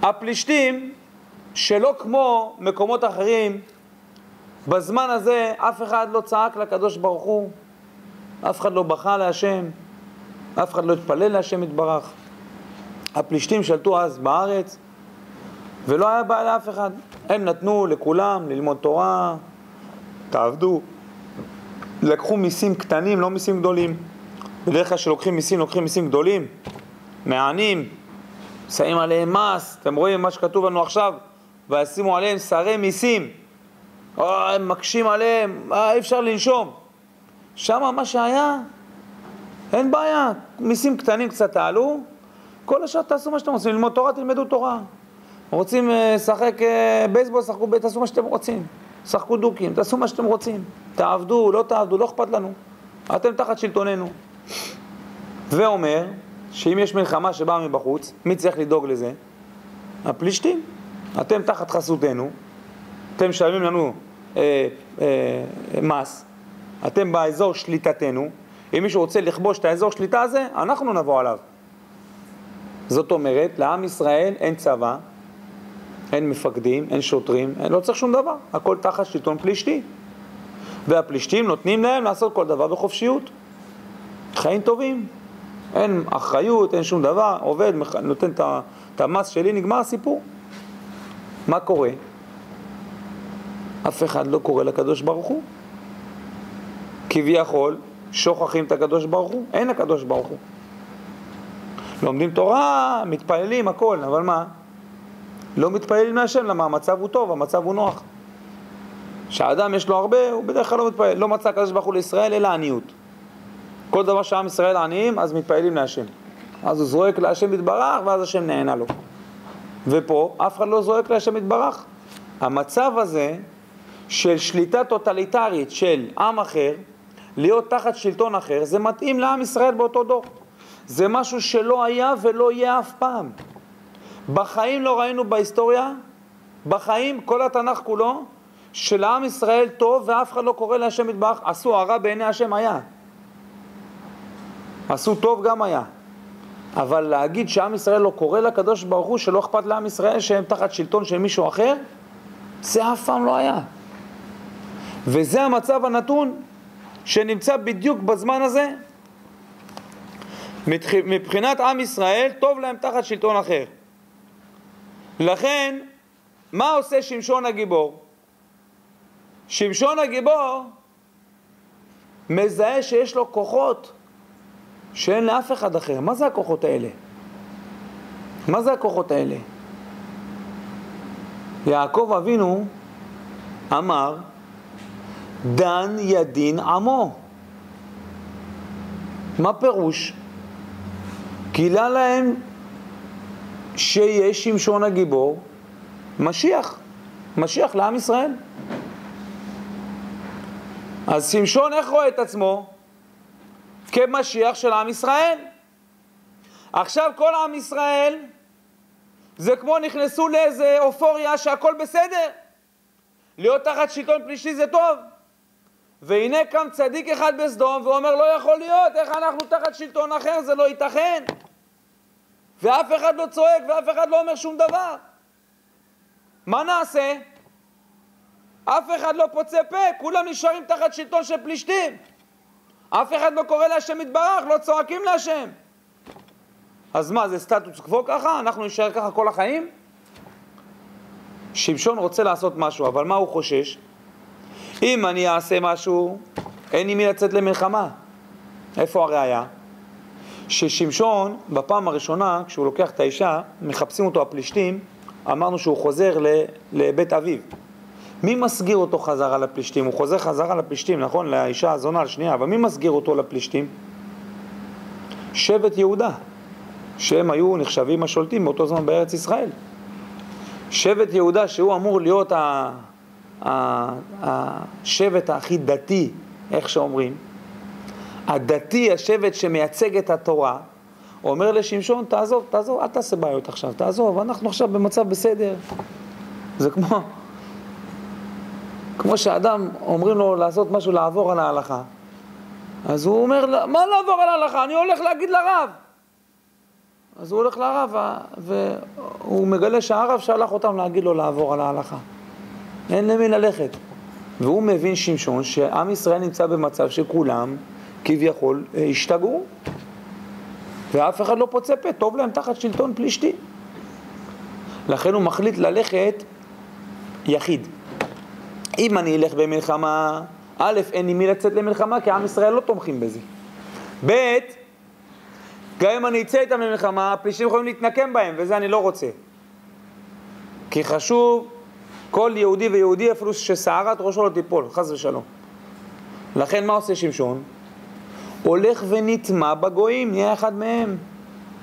הפלישתים, שלא כמו מקומות אחרים, בזמן הזה אף אחד לא צעק לקדוש ברוך הוא, אף אחד לא בכה להשם, אף אחד לא התפלל להשם יתברך. הפלישתים שלטו אז בארץ, ולא היה בעיה לאף אחד. הם נתנו לכולם ללמוד תורה, תעבדו, לקחו מיסים קטנים, לא מיסים גדולים. בדרך כלל שלוקחים מיסים, לוקחים מיסים גדולים, מענים, שמים עליהם מס. אתם רואים מה שכתוב לנו עכשיו, וישימו עליהם שרי מיסים, הם מקשים עליהם, אי אפשר לנשום. שם מה שהיה, אין בעיה, מיסים קטנים קצת תעלו, כל השאר תעשו מה שאתם רוצים, ללמוד תורה, תלמדו תורה. רוצים לשחק בייסבול, תעשו מה שאתם רוצים, שחקו דוקים, תעשו מה שאתם רוצים, תעבדו, לא תעבדו, לא אכפת לנו, אתם תחת שלטוננו. ואומר שאם יש מלחמה שבאה מבחוץ, מי צריך לדאוג לזה? הפלישתים. אתם תחת חסותנו, אתם משלמים לנו מס, אתם באזור שליטתנו, אם מישהו רוצה לכבוש את האזור שליטה הזה, אנחנו נבוא עליו. זאת אומרת, לעם ישראל אין צבא, אין מפקדים, אין שוטרים, לא צריך שום דבר, הכל תחת שלטון פלישתי. והפלישתים נותנים להם לעשות כל דבר בחופשיות. חיים טובים, אין אחריות, אין שום דבר, עובד, נותן את המס שלי, נגמר הסיפור. מה קורה? אף אחד לא קורא לקדוש ברוך הוא. כביכול, שוכחים את הקדוש ברוך הוא, אין הקדוש ברוך הוא. לומדים תורה, מתפללים, הכל, אבל מה? לא מתפללים מהשם, למה? המצב הוא טוב, המצב הוא נוח. כשאדם יש לו הרבה, הוא בדרך כלל לא מתפלל. לא מצא הקדוש ברוך הוא לישראל, אלא עניות. כל דבר שעם ישראל עניים, אז מתפללים להשם. אז הוא זורק להשם יתברך, ואז השם נהנה לו. ופה, אף אחד לא זורק להשם יתברך. המצב הזה, של שליטה טוטליטרית של עם אחר, להיות תחת שלטון אחר, זה מתאים לעם ישראל באותו דור. זה משהו שלא היה ולא יהיה אף פעם. בחיים לא ראינו בהיסטוריה, בחיים, כל התנ"ך כולו, שלעם ישראל טוב ואף אחד לא קורא להשם יתברך. עשו הרע בעיני השם היה. עשו טוב גם היה. אבל להגיד שעם ישראל לא קורא לקדוש ברוך הוא, שלא אכפת לעם ישראל שהם תחת שלטון של מישהו אחר, זה אף פעם לא היה. וזה המצב הנתון שנמצא בדיוק בזמן הזה. מבחינת עם ישראל, טוב להם תחת שלטון אחר. לכן, מה עושה שמשון הגיבור? שמשון הגיבור מזהה שיש לו כוחות שאין לאף אחד אחר. מה זה הכוחות האלה? מה זה הכוחות האלה? יעקב אבינו אמר, דן ידין עמו. מה פירוש? גילה להם שיש שמשון הגיבור משיח לעם ישראל. אז שמשון איך רואה את עצמו? כמשיח של עם ישראל. עכשיו כל עם ישראל זה כמו נכנסו לאיזה אופוריה שהכל בסדר. להיות תחת שלטון פלישתי זה טוב. והנה קם צדיק אחד בסדום ואומר לא יכול להיות, איך אנחנו תחת שלטון אחר, זה לא ייתכן. ואף אחד לא צועק ואף אחד לא אומר שום דבר. מה נעשה? אף אחד לא פוצה פה, כולם נשארים תחת שלטון של פלישתים. אף אחד לא קורא להשם יתברך, לא צועקים להשם. אז מה, זה סטטוס קוו ככה? אנחנו נשאר ככה כל החיים? שמשון רוצה לעשות משהו, אבל מה הוא חושש? אם אני אעשה משהו, אין עם מי לצאת למלחמה. איפה הראיה? ששמשון, בפעם הראשונה, כשהוא לוקח את האישה, מחפשים אותו הפלישתים, אמרנו שהוא חוזר לבית אביו. מי מסגיר אותו חזרה לפלישתים? הוא חוזר חזרה לפלישתים, נכון? לאישה הזונה על שנייה, אבל מי מסגיר אותו לפלישתים? שבט יהודה, שהם היו נחשבים השולטים באותו זמן בארץ ישראל. שבט יהודה שהוא אמור להיות השבט הכי דתי, איך שאומרים, הדתי, השבט שמייצג את התורה, אומר לשמשון, תעזוב, אל תעשה בעיות עכשיו, תעזוב, אנחנו עכשיו במצב בסדר. זה כמו שאדם אומרים לו לעשות משהו, לעבור על ההלכה. אז הוא אומר, מה לעבור על ההלכה? אני הולך להגיד לרב. אז הוא הולך לרב, והוא מגלה שהרב שלח אותם להגיד לו לעבור על ההלכה. אין למי ללכת. והוא מבין שמשון שעם ישראל נמצא במצב שכולם כביכול השתגעו, ואף אחד לא פוצה פה, טוב להם תחת שלטון פלישתי. לכן הוא מחליט ללכת יחיד. אם אני אלך במלחמה, א', אין לי מי לצאת למלחמה, כי עם ישראל לא תומכים בזה. ב', גם אם אני אצא איתם למלחמה, הפלישתים יכולים להתנקם בהם, וזה אני לא רוצה. כי חשוב, כל יהודי ויהודי, אפילו ששערת ראשו לא תיפול, חס ושלום. לכן מה עושה שמשון? הולך ונטמע בגויים, נהיה אחד מהם.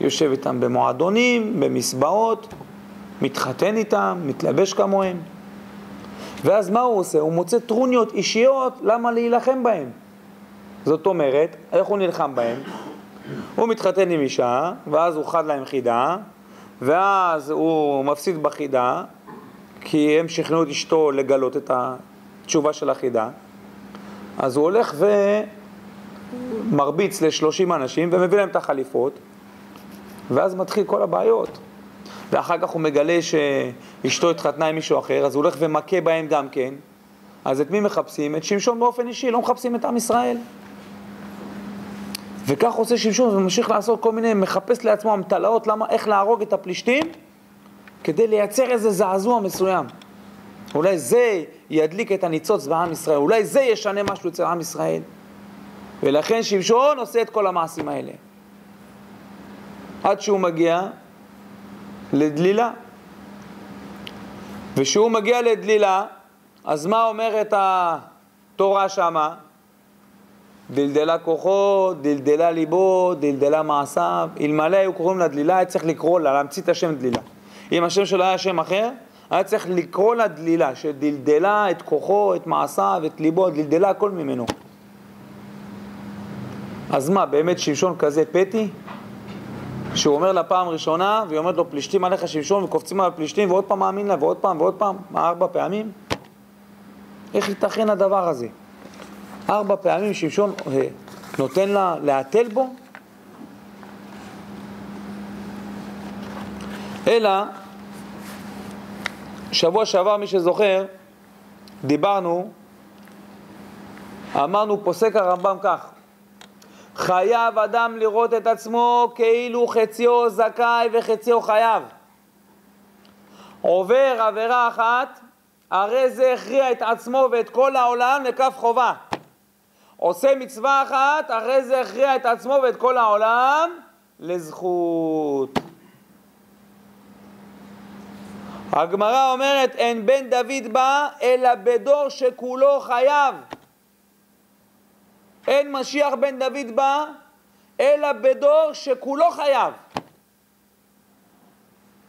יושב איתם במועדונים, במסבעות, מתחתן איתם, מתלבש כמוהם. ואז מה הוא עושה? הוא מוצא טרוניות אישיות, למה להילחם בהם? זאת אומרת, איך הוא נלחם בהם? הוא מתחתן עם אישה, ואז הוא חד להם חידה, ואז הוא מפסיד בחידה, כי הם שכנעו את אשתו לגלות את התשובה של החידה. אז הוא הולך ומרביץ ל30 אנשים, ומביא להם את החליפות, ואז מתחיל כל הבעיות. ואחר כך הוא מגלה שאשתו התחתנה עם מישהו אחר, אז הוא הולך ומכה בהם גם כן. אז את מי מחפשים? את שמשון באופן אישי, לא מחפשים את עם ישראל. וכך עושה שמשון וממשיך לעשות כל מיני, מחפש לעצמו המטלאות, איך להרוג את הפלישתים, כדי לייצר איזה זעזוע מסוים. אולי זה ידליק את הניצוץ בעם ישראל, אולי זה ישנה משהו אצל עם ישראל. ולכן שמשון עושה את כל המעשים האלה. עד שהוא מגיע לדלילה. ושהוא מגיע לדלילה, אז מה אומרת התורה שמה? דלדלה כוחו, דלדלה ליבו, דלדלה מעשיו. אלמלא היו קוראים לה דלילה, היה צריך לקרוא לה, להמציא את השם דלילה. אם השם שלו היה שם אחר, היה צריך לקרוא לה דלילה, שדלדלה את כוחו, את מעשיו, את ליבו, דלדלה הכל ממנו. אז מה, באמת שמשון כזה פתי? שהוא אומר לה פעם ראשונה, והיא אומרת לו, פלישתים עליך שמשון, וקופצים על פלישתים, ועוד פעם מאמין לה, ועוד פעם, ועוד פעם, 4 פעמים? איך ייתכן הדבר הזה? 4 פעמים שמשון נותן לה להתל בו? אלא, שבוע שעבר, מי שזוכר, דיברנו, אמרנו, פוסק הרמב"ם כך, חייב אדם לראות את עצמו כאילו חציו זכאי וחציו חייב. עובר עבירה אחת, הרי זה הכריע את עצמו ואת כל העולם לכף חובה. עושה מצווה אחת, הרי זה הכריע את עצמו ואת כל העולם לזכות. הגמרא אומרת, אין בן דוד בא אלא בדור שכולו חייב. אין משיח בן דוד בא אלא בדור שכולו חייב.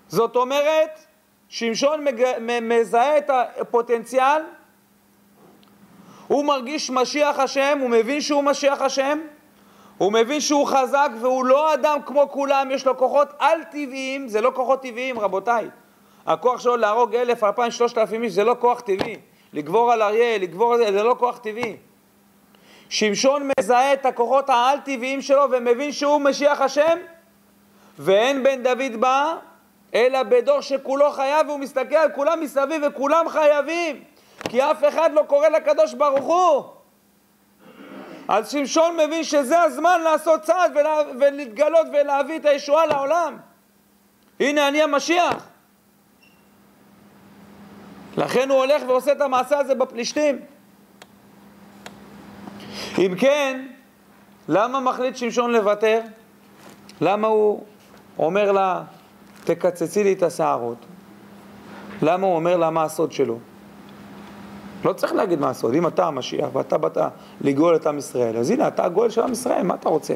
זאת אומרת, שמשון מזהה את הפוטנציאל, הוא מרגיש משיח השם, הוא מבין שהוא משיח השם, הוא מבין שהוא חזק והוא לא אדם כמו כולם, יש לו כוחות על טבעיים, זה לא כוחות טבעיים רבותיי. הכוח שלו להרוג 1,000, 2,000, 3,000 איש זה לא כוח טבעי. לגבור על אריה, לגבור על זה לא כוח טבעי. שמשון מזהה את הכוחות העל טבעיים שלו ומבין שהוא משיח השם, ואין בן דוד בא אלא בדור שכולו חייב, והוא מסתכל על כולם מסביב וכולם חייבים, כי אף אחד לא קורא לקדוש ברוך הוא. אז שמשון מבין שזה הזמן לעשות צעד ולהתגלות ולהביא את הישועה לעולם. הנה אני המשיח. לכן הוא הולך ועושה את המעשה הזה בפלישתים. אם כן, למה מחליט שמשון לוותר? למה הוא אומר לה, תקצצי לי את השערות? למה הוא אומר לה מה הסוד שלו? לא צריך להגיד מה הסוד. אם אתה המשיח ואתה באת לגאול את עם ישראל, אז הנה, אתה הגואל של עם ישראל, מה אתה רוצה?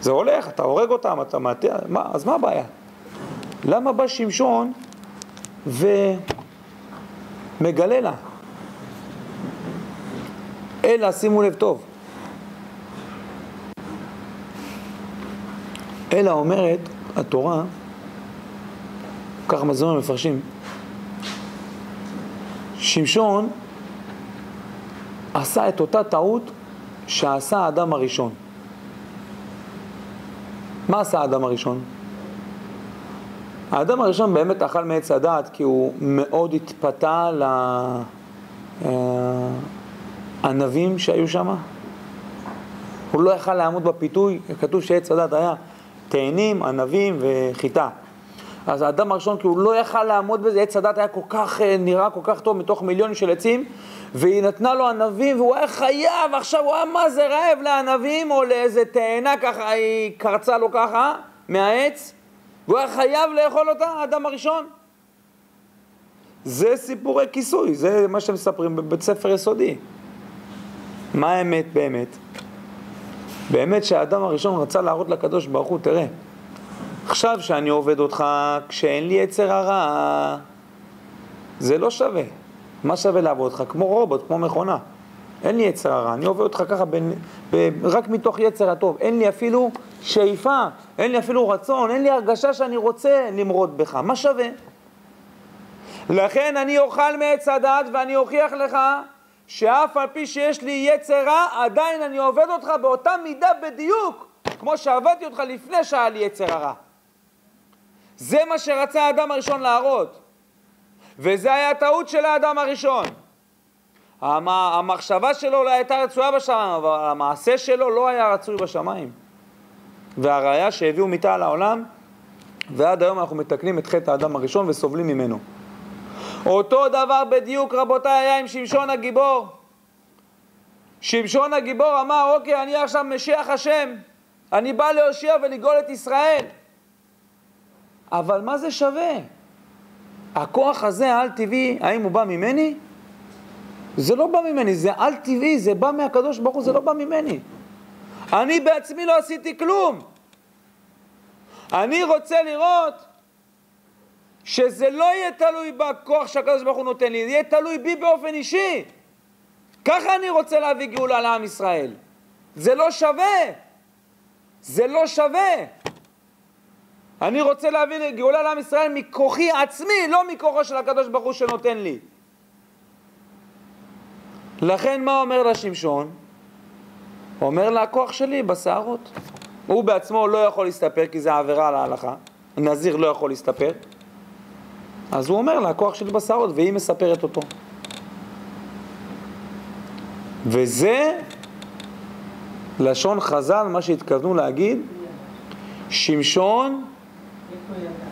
זה הולך, אתה הורג אותם, אתה מעטה, אז מה הבעיה? למה בא שמשון ומגלה לה? אלא, שימו לב טוב, אלא אומרת התורה, ככה מזמור מפרשים, שמשון עשה את אותה טעות שעשה האדם הראשון. מה עשה האדם הראשון? האדם הראשון באמת אכל מעץ הדעת כי הוא מאוד התפתה לענבים שהיו שם. הוא לא יכל לעמוד בפיתוי, כתוב שעץ הדעת היה תאנים, ענבים וחיטה. אז האדם הראשון, כי הוא לא יכל לעמוד בזה, עץ הדת היה כל כך, נראה כל כך טוב מתוך מיליונים של עצים, והיא נתנה לו ענבים, והוא היה חייב, עכשיו הוא היה מה זה רעב לענבים, או לאיזה תאנה ככה, היא קרצה לו ככה, מהעץ, והוא היה חייב לאכול אותה, האדם הראשון. זה סיפורי כיסוי, זה מה שמספרים בבית ספר יסודי. מה האמת באמת? באמת שהאדם הראשון רצה להראות לקדוש ברוך הוא, תראה, עכשיו שאני עובד אותך כשאין לי יצר הרע, זה לא שווה. מה שווה לעבוד אותך? כמו רובוט, כמו מכונה. אין לי יצר הרע, אני עובד אותך ככה רק מתוך יצר הטוב. אין לי אפילו שאיפה, אין לי אפילו רצון, אין לי הרגשה שאני רוצה למרוד בך. מה שווה? לכן אני אוכל מעץ הדעת ואני אוכיח לך שאף על פי שיש לי יצר רע, עדיין אני עובד אותך באותה מידה בדיוק, כמו שעבדתי אותך לפני שהיה לי יצר הרע. זה מה שרצה האדם הראשון להראות. וזה היה הטעות של האדם הראשון. המחשבה שלו לא הייתה רצויה בשמיים, אבל המעשה שלו לא היה רצוי בשמיים. והראיה שהביאו מיתה על העולם, ועד היום אנחנו מתקנים את חטא האדם הראשון וסובלים ממנו. אותו דבר בדיוק רבותיי היה עם שמשון הגיבור. שמשון הגיבור אמר, אוקיי, אני עכשיו משיח השם, אני בא להושיע ולגאול את ישראל. אבל מה זה שווה? הכוח הזה על טבעי, האם הוא בא ממני? זה לא בא ממני, זה על טבעי, זה בא מהקדוש ברוך הוא, זה לא בא ממני. אני בעצמי לא עשיתי כלום. אני רוצה לראות שזה לא יהיה תלוי בכוח שהקדוש ברוך הוא נותן לי, זה יהיה תלוי בי באופן אישי. ככה אני רוצה להביא גאולה לעם ישראל. זה לא שווה. זה לא שווה. אני רוצה להביא גאולה לעם ישראל מכוחי עצמי, לא מכוחו של הקדוש ברוך הוא שנותן לי. לכן מה אומר לה שמשון? הוא אומר לה, הכוח שלי בשערות. הוא בעצמו לא יכול להסתפר כי זה עבירה על ההלכה. נזיר לא יכול להסתפר. אז הוא אומר לה, הכוח שלי בשערות, והיא מספרת אותו. וזה לשון חז"ל, מה שהתכוונו להגיד, שמשון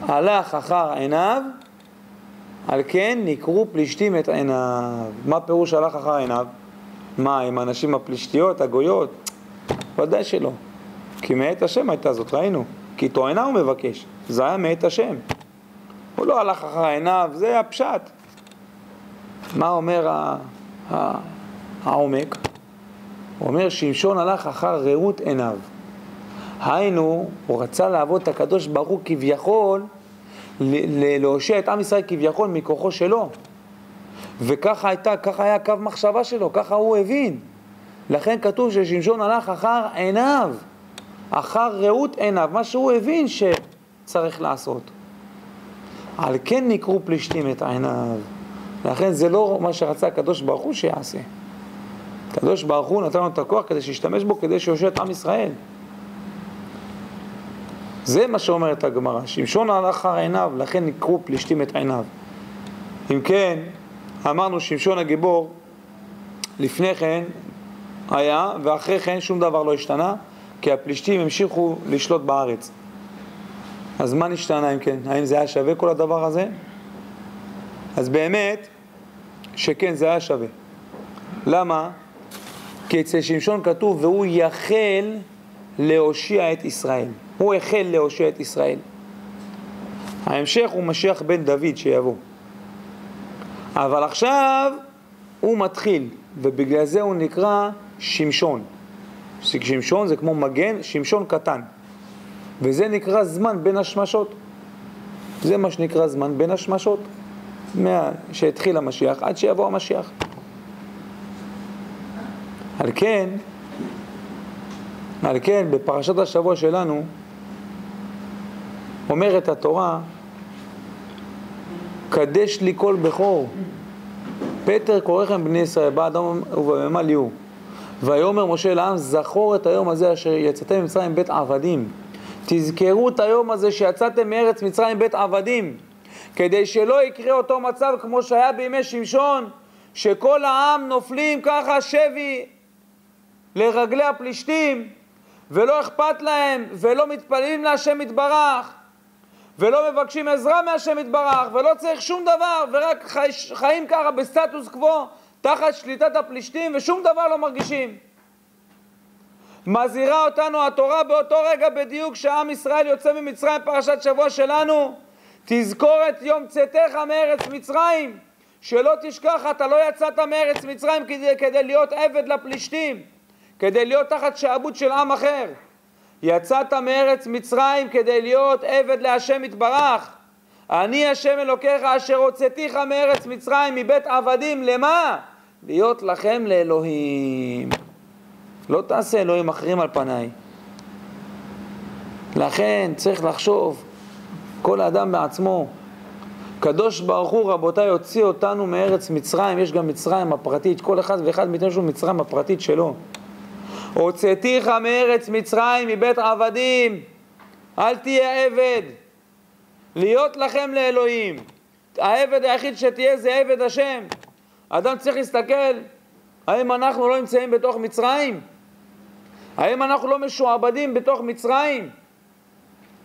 הלך אחר עיניו, על כן נקראו פלישתים את עיניו. מה פירוש הלך אחר עיניו? מה, עם האנשים הפלישתיות, הגויות? ודאי שלא. כי מאת השם הייתה זאת, ראינו. כי תוענה הוא מבקש. זה היה מאת השם. הוא לא הלך אחר עיניו, זה הפשט. מה אומר העומק? הוא אומר שמשון הלך אחר ראות עיניו. היינו, הוא רצה לעבוד את הקדוש ברוך הוא כביכול, להושיע את עם ישראל כביכול מכוחו שלו. וככה היה קו מחשבה שלו, ככה הוא הבין. לכן כתוב ששמשון הלך אחר עיניו, אחר ראות עיניו, מה שהוא הבין שצריך לעשות. על כן נקראו פלישתים את עיניו. לכן זה לא מה שרצה הקדוש ברוך הוא שיעשה. הקדוש ברוך הוא נתן לו את הכוח כדי שישתמש בו, כדי שיושיע את עם ישראל. זה מה שאומרת הגמרא. שמשון הלך אחר עיניו, לכן נקראו פלישתים את עיניו. אם כן, אמרנו שמשון הגיבור לפני כן היה, ואחרי כן שום דבר לא השתנה, כי הפלישתים המשיכו לשלוט בארץ. אז מה נשתנה אם כן? האם זה היה שווה כל הדבר הזה? אז באמת שכן, זה היה שווה. למה? כי אצל שמשון כתוב, והוא יחל להושיע את ישראל. הוא החל להושיע את ישראל. ההמשך הוא משיח בן דוד שיבוא. אבל עכשיו הוא מתחיל, ובגלל זה הוא נקרא שמשון. שמשון זה כמו מגן, שמשון קטן. וזה נקרא זמן בין השמשות. זה מה שנקרא זמן בין השמשות. שהתחיל המשיח עד שיבוא המשיח. על כן, בפרשת השבוע שלנו, אומרת התורה, קדש לי כל בכור, פטר קוראכם בני ישראל, באדם ובבהמה ליהו. ויאמר משה לעם, זכור את היום הזה אשר יצאתם ממצרים בית עבדים. תזכרו את היום הזה שיצאתם מארץ מצרים בית עבדים, כדי שלא יקרה אותו מצב כמו שהיה בימי שמשון, שכל העם נופלים ככה שבי לרגלי הפלישתים, ולא אכפת להם, ולא מתפללים להשם יתברך, ולא מבקשים עזרה מהשם יתברך, ולא צריך שום דבר, ורק חיים ככה בסטטוס קוו, תחת שליטת הפלישתים, ושום דבר לא מרגישים. מזהירה אותנו התורה באותו רגע בדיוק שעם ישראל יוצא ממצרים, פרשת שבוע שלנו, תזכור את יום צאתך מארץ מצרים, שלא תשכח, אתה לא יצאת מארץ מצרים כדי להיות עבד לפלישתים, כדי להיות תחת שעבוד של עם אחר. יצאת מארץ מצרים כדי להיות עבד להשם יתברך. אני השם אלוקיך אשר הוצאתיך מארץ מצרים מבית עבדים. למה? להיות לכם לאלוהים. לא תעשה אלוהים אחרים על פניי. לכן צריך לחשוב, כל אדם בעצמו, קדוש ברוך הוא רבותיי הוציא אותנו מארץ מצרים. יש גם מצרים הפרטית, כל אחד ואחד מאיתנו יש לו מצרים הפרטית שלו. הוצאתיך מארץ מצרים מבית עבדים, אל תהיה עבד, להיות לכם לאלוהים. העבד היחיד שתהיה זה עבד השם. אדם צריך להסתכל, האם אנחנו לא נמצאים בתוך מצרים? האם אנחנו לא משועבדים בתוך מצרים?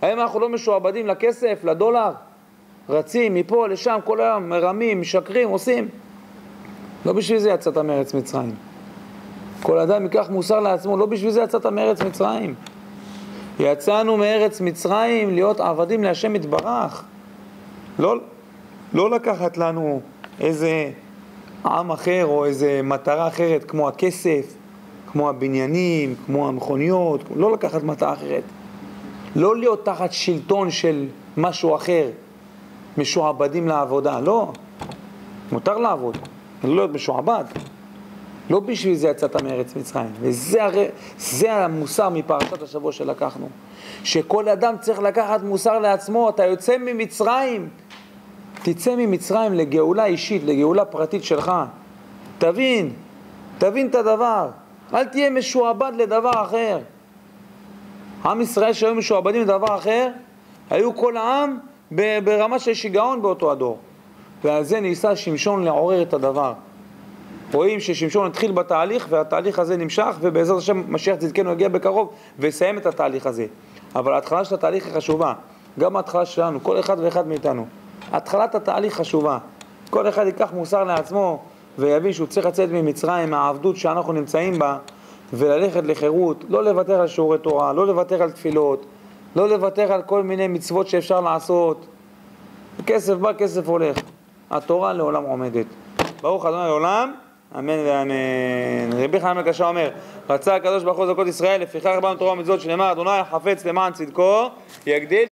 האם אנחנו לא משועבדים לכסף, לדולר? רצים מפה לשם כל היום, מרמים, משקרים, עושים. לא בשביל זה יצאת מארץ מצרים. כל אדם ייקח מוסר לעצמו, לא בשביל זה יצאת מארץ מצרים. יצאנו מארץ מצרים להיות עבדים להשם יתברך. לא לקחת לנו איזה עם אחר או איזה מטרה אחרת כמו הכסף, כמו הבניינים, כמו המכוניות, לא לקחת מטרה אחרת. לא להיות תחת שלטון של משהו אחר, משועבדים לעבודה, לא. מותר לעבוד, לא להיות משועבד. לא בשביל זה יצאת מארץ מצרים. וזה המוסר מפרשת השבוע שלקחנו. שכל אדם צריך לקחת מוסר לעצמו. אתה יוצא ממצרים, תצא ממצרים לגאולה אישית, לגאולה פרטית שלך. תבין את הדבר. אל תהיה משועבד לדבר אחר. עם ישראל שהיו משועבדים לדבר אחר, היו כל העם ברמה של שיגעון באותו הדור. ועל זה ניסה שמשון לעורר את הדבר. רואים ששמשון התחיל בתהליך, והתהליך הזה נמשך, ובעזרת השם משיח צדקנו יגיע בקרוב ויסיים את התהליך הזה. אבל ההתחלה של התהליך היא חשובה. גם ההתחלה שלנו, כל אחד ואחד מאיתנו. התחלת התהליך חשובה. כל אחד ייקח מוסר לעצמו ויבין שהוא צריך לצאת ממצרים, מהעבדות שאנחנו נמצאים בה, וללכת לחירות, לא לוותר על שיעורי תורה, לא לוותר על תפילות, לא לוותר על כל מיני מצוות שאפשר לעשות. כסף בא, כסף הולך. התורה לעולם עומדת. ברוך ה' לעולם, אמן ואמן. רבי חנן בן הקשה אומר, רצה הקדוש ברוך הוא זכות ישראל, לפיכך בנו תורה ומצוות שנאמר, אדוני חפץ למען צדקו, יגדיל